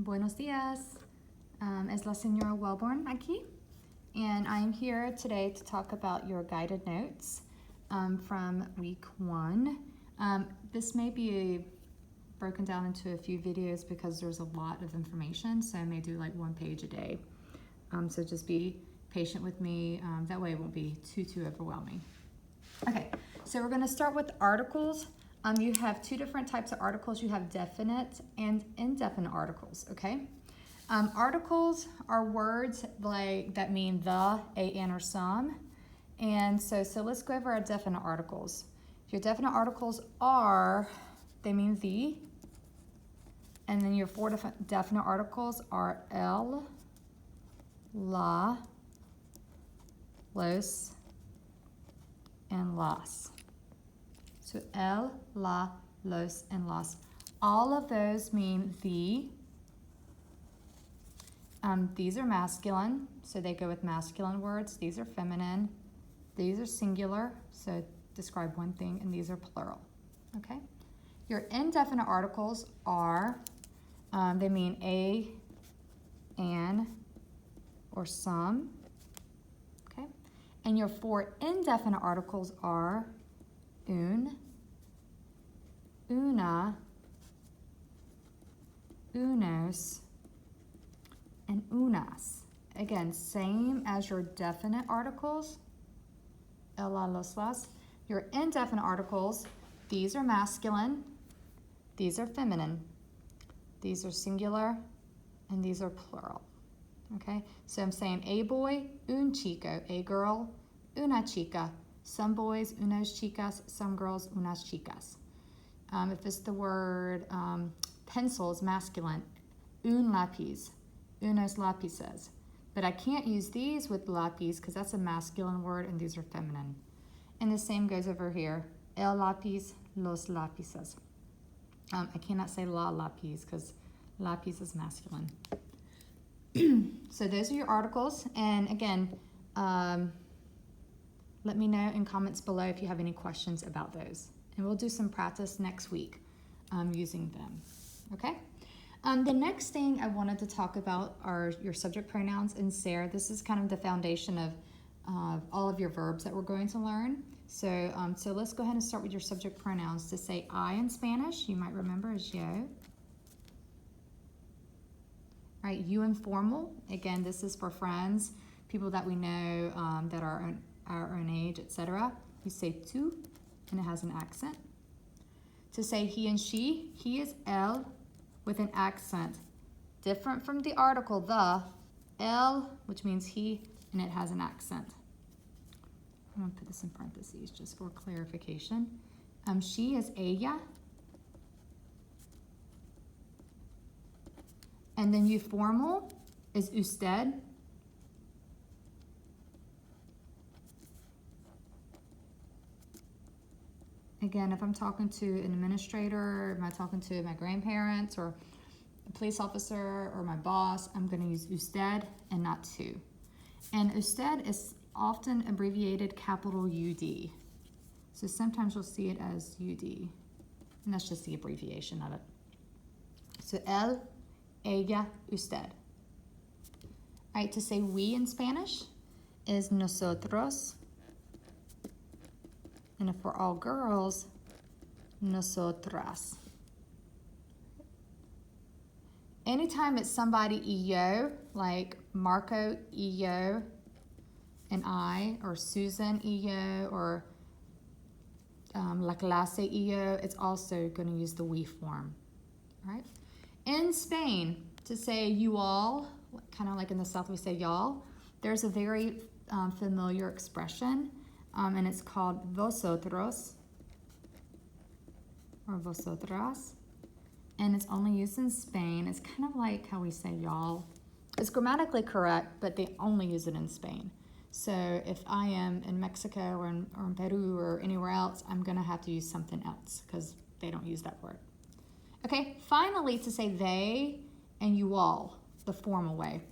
Buenos días. Es la señora Wellborn aquí, and I'm here today to talk about your guided notes from week 1. This may be broken down into a few videos because there's a lot of information, so I may do like 1 page a day. So just be patient with me. That way it won't be too overwhelming. Okay, so we're going to start with articles. You have 2 different types of articles. You have definite and indefinite articles, okay? Articles are words like that mean the, a, an, or some. And so let's go over our definite articles. Your definite articles are, they mean the, and then your 4 different definite articles are el, la, los, and las. So el, la, los, and las. All of those mean the. These are masculine, so they go with masculine words. These are feminine. These are singular, so describe one thing, and these are plural, okay? Your indefinite articles are, they mean a, an, or some, okay? And your 4 indefinite articles are un, una, unos, and unas. Again, same as your definite articles, el, la, los, las. Your indefinite articles, these are masculine, these are feminine, these are singular, and these are plural, okay? So I'm saying a boy, un chico, a girl, una chica, some boys, unas chicas, some girls, unas chicas. If it's the word pencil is masculine, un lápiz, unos lápices. But I can't use these with lápiz because that's a masculine word and these are feminine. And the same goes over here, el lápiz, los lápices. I cannot say la lápiz because lápiz is masculine. So those are your articles. And again, let me know in comments below if you have any questions about those. And we'll do some practice next week using them, okay? The next thing I wanted to talk about are your subject pronouns and ser. This is kind of the foundation of all of your verbs that we're going to learn. So let's go ahead and start with your subject pronouns. To say I in Spanish, you might remember is yo. All right, you informal. Again, this is for friends, people that we know that are our own age, etc. You say tu, and it has an accent. To say he and she, he is el with an accent. Different from the article the, el, which means he, and it has an accent. I'm gonna put this in parentheses just for clarification. She is ella. And then you formal is usted. Again, if I'm talking to an administrator, am I talking to my grandparents or a police officer or my boss, I'm going to use usted and not tu. And usted is often abbreviated capital UD. So sometimes you'll see it as UD, and that's just the abbreviation of it. So él, ella, usted. All right, to say we in Spanish is nosotros. And if we're all girls, nosotras. Anytime it's somebody yo, like Marco yo and I, or Susan yo, or La clase yo, it's also going to use the we form. All right. In Spain, to say you all, kind of like in the South we say y'all, there's a very familiar expression. And it's called vosotros or vosotras, and it's only used in Spain. It's kind of like how we say y'all. It's grammatically correct, but they only use it in Spain. So if I am in Mexico or in Peru or anywhere else, I'm gonna have to use something else because they don't use that word. Okay, finally, to say they and you all, the formal way.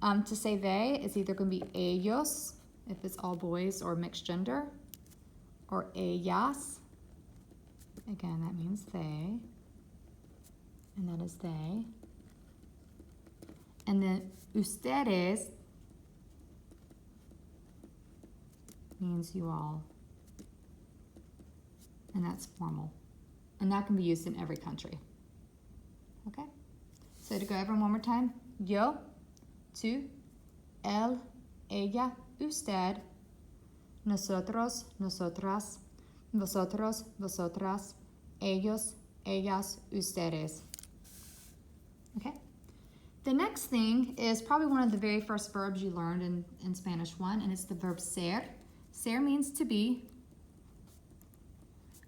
To say they is either gonna be ellos, if it's all boys or mixed gender, or ellas. Again, that means they, and that is they. And then ustedes means you all. And that's formal. And that can be used in every country. Okay? So to go over one more time. Yo, tú, él, ella, usted, nosotros, nosotras, vosotros, vosotras, ellos, ellas, ustedes. Okay? The next thing is probably one of the very first verbs you learned in Spanish 1, and it's the verb ser. Ser means to be.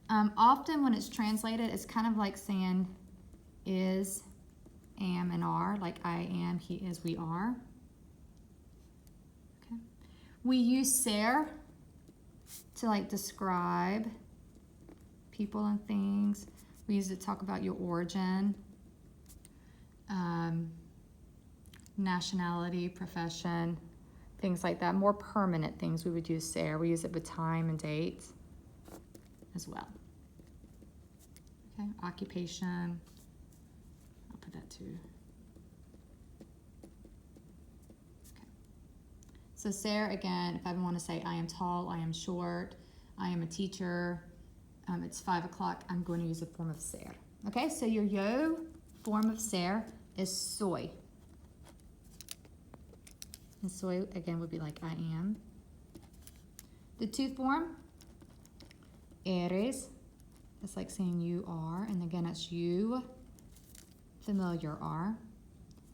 Often when it's translated, it's kind of like saying is, am, and are, like I am, he is, we are. Okay. We use ser to like describe people and things. We use it to talk about your origin, nationality, profession, things like that. More permanent things we would use ser. We use it with time and date as well. Okay, occupation. I'll put that too. Okay. So ser, again, if I want to say I am tall, I am short, I am a teacher, it's 5 o'clock, I'm going to use a form of ser. Okay, so your yo form of ser is soy. And soy, again, would be like I am. The tú form, eres. That's like saying you are. And again, that's you. Familiar are.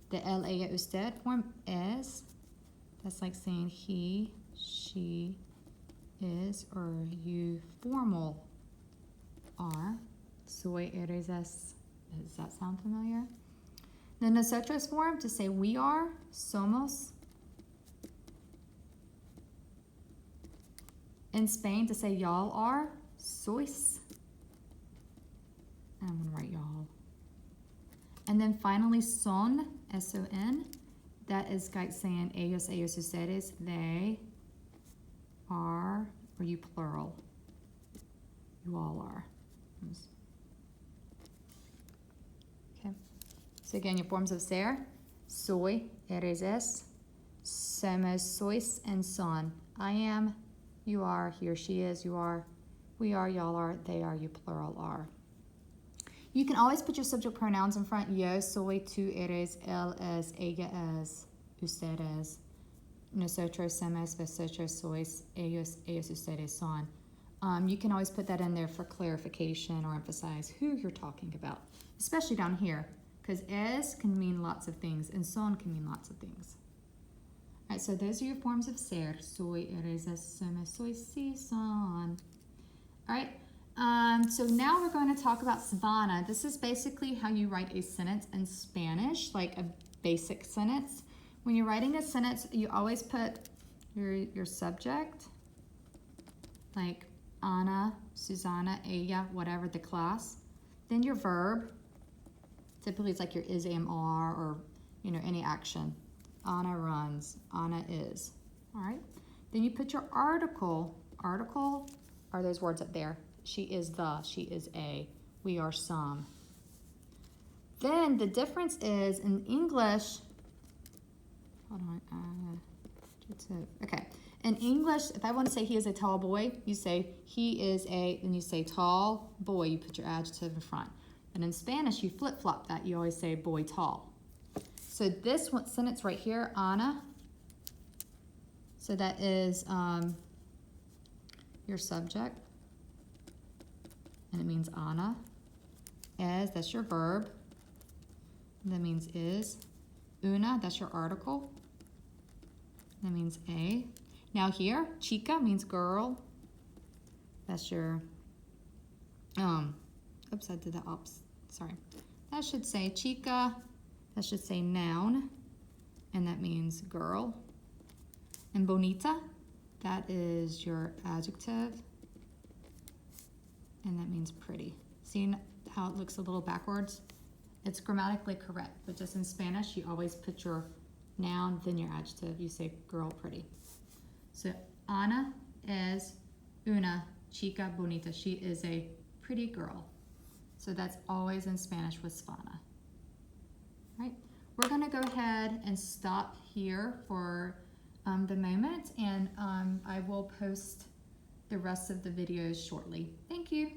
The él, ella, usted form, es. That's like saying he, she, is, or you formal are. Soy, eres, es. Does that sound familiar? The nosotros form, to say we are, somos. In Spain, to say y'all are, sois. And I'm going to write y'all. And then finally, son, S-O-N. That is like saying ellos, ellos, ustedes, they are, or you plural. You all are. Okay. So again, your forms of ser, soy, eres, es, somos, sois, and son. I am, you are, he or she is, you are, we are, y'all are, they are, you plural are. You can always put your subject pronouns in front. Yo soy, tú eres, él es, ella es, usted es, nosotros somos, vosotros sois, ellos, ellos, ustedes son. You can always put that in there for clarification or emphasize who you're talking about, especially down here, because es can mean lots of things and son can mean lots of things. All right, so those are your forms of ser. Soy, eres, es, somos, sois, sí, son. All right. So now we're going to talk about Savannah. This is basically how you write a sentence in Spanish, like a basic sentence. When you're writing a sentence, you always put your subject, like Ana, Susana, ella, whatever, the class. Then your verb. Typically it's like your is, am, are, or any action. Ana runs, Ana is. All right. Then you put your article. Article are those words up there. She is the, she is a, we are some. Then the difference is in English, hold on, okay. In English, if I want to say he is a tall boy, you say he is a, then you say tall boy, you put your adjective in front. And in Spanish, you flip-flop that, you always say boy tall. So this one sentence right here, Ana, so that is your subject. And it means Ana. Es, that's your verb. That means is. Una, that's your article. That means a. Now here, chica means girl. That's your, oops, I did that oops, sorry. That should say chica. That should say noun. And that means girl. And bonita, that is your adjective. And that means pretty. See how it looks a little backwards? It's grammatically correct, but just in Spanish, you always put your noun, then your adjective. You say girl, pretty. So Ana es una chica bonita. She is a pretty girl. So that's always in Spanish with Savannah. Right? We're going to go ahead and stop here for the moment, and I will post the rest of the videos shortly. Thank you.